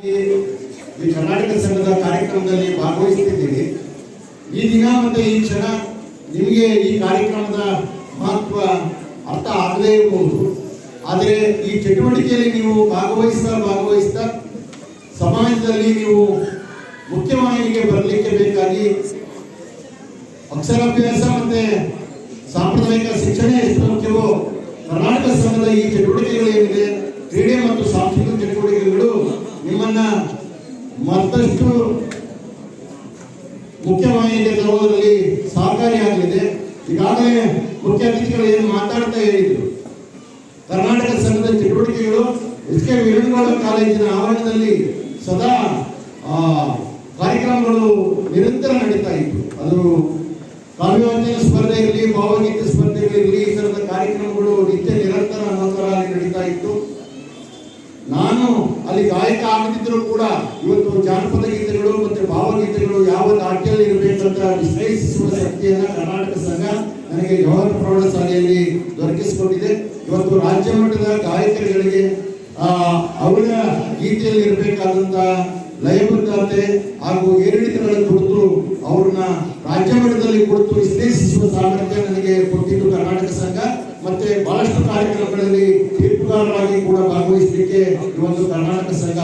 ಈ ಕರ್ನಾಟಕ ಸಂಘದ ಕಾರ್ಯಕ್ರಮದಲ್ಲಿ ಭಾಗವಹಿಸುತ್ತಿದ್ದೀವಿ. ಈ ದಿನ ಮತ್ತು ಈ ಕ್ಷಣ ನಿಮಗೆ ಈ ಕಾರ್ಯಕ್ರಮದ ಮಹತ್ವ ಅರ್ಥ ಆಗದೇ ಇರಬಹುದು. ಆದರೆ ಈ ಚಟುವಟಿಕೆಯಲ್ಲಿ ನೀವು ಭಾಗವಹಿಸ್ತಾ ಸಮಾಜದಲ್ಲಿ ನೀವು ಮುಖ್ಯವಾಹಿನಿಗೆ ಬರಲಿಕ್ಕೆ ಬೇಕಾಗಿ ಅಕ್ಷರಾಭ್ಯಾಸ ಮತ್ತೆ ಸಾಂಪ್ರದಾಯಿಕ ಶಿಕ್ಷಣ ಎಷ್ಟು ಮುಖ್ಯವೋ ಕರ್ನಾಟಕ ಸಂಘದ ಈ ಚಟುವಟಿಕೆಗಳೇನಿದೆ ಕ್ರೀಡೆ ಮತ್ತು ಸಾಂಸ್ಕೃತಿಕ ಚಟುವಟಿಕೆಗಳು ನಿಮ್ಮನ್ನ ಮತ್ತಷ್ಟು ಮುಖ್ಯವಾಹಿನಿಗೆ ತರುವುದರಲ್ಲಿ ಸಹಕಾರಿಯಾಗಲಿದೆ. ಈಗಾಗಲೇ ಮುಖ್ಯ ಅತಿಥಿಗಳು ಏನು ಮಾತಾಡ್ತಾ ಹೇಳಿದ್ರು, ಕರ್ನಾಟಕ ಸಂಘದ ಚಟುವಟಿಕೆಗಳು ಎಸ್ ಕೆ ವೀರಣ್ಣಗೌಡ ಕಾಲೇಜಿನ ಆವರಣದಲ್ಲಿ ಸದಾ ಕಾರ್ಯಕ್ರಮಗಳು ನಿರಂತರ ನಡೀತಾ ಇತ್ತು. ಅದು ಕಾವ್ಯವಾಚನ ಸ್ಪರ್ಧೆ ಇರಲಿ, ಭಾವಗೀತೆ ಸ್ಪರ್ಧೆಗಳಿರಲಿ, ಈ ತರದ ಕಾರ್ಯಕ್ರಮಗಳು ನಿತ್ಯ ನಿರಂತರ ಅಲ್ಲಿ ನಡೀತಾ ಇತ್ತು. ನಾನು ಅಲ್ಲಿ ಗಾಯಕ ಆಗದಿದ್ದರೂ ಕೂಡ ಇವತ್ತು ಜಾನಪದ ಗೀತೆಗಳು ಮತ್ತು ಭಾವಗೀತೆಗಳು ಯಾವ ದಾಟಿಯಲ್ಲಿ ಇರಬೇಕಂತ ವಿಶ್ಲೇಷಿಸುವ ಶಕ್ತಿಯನ್ನ ಕರ್ನಾಟಕ ಸಂಘ ನನಗೆ ಜವಾಹರ್ ಪ್ರೌಢಶಾಲೆಯಲ್ಲಿ ದೊರಕಿಸಿಕೊಟ್ಟಿದೆ. ಇವತ್ತು ರಾಜ್ಯ ಮಟ್ಟದ ಗಾಯಕರುಗಳಿಗೆ ಅವರ ಗೀತೆಯಲ್ಲಿ ಇರಬೇಕಾದಂತ ಲಯಬದ್ಧತೆ ಹಾಗೂ ಏರಿಳಿತಗಳ ಕುರಿತು ಅವ್ರನ್ನ ರಾಜ್ಯ ಮಟ್ಟದಲ್ಲಿ ಕುರಿತು ವಿಶ್ಲೇಷಿಸುವ ಸಾಮರ್ಥ್ಯ ನನಗೆ ಕೊಟ್ಟಿದ್ದು ಕರ್ನಾಟಕ ಸಂಘ. ಮತ್ತೆ ಬಹಳಷ್ಟು ಕಾರ್ಯಕ್ರಮಗಳಲ್ಲಿ ತೀರ್ಪುಗಾರರಾಗಿ ಕೂಡ ಭಾಗವಹಿಸಲಿಕ್ಕೆ ಇವತ್ತು ಕರ್ನಾಟಕ ಸಂಘ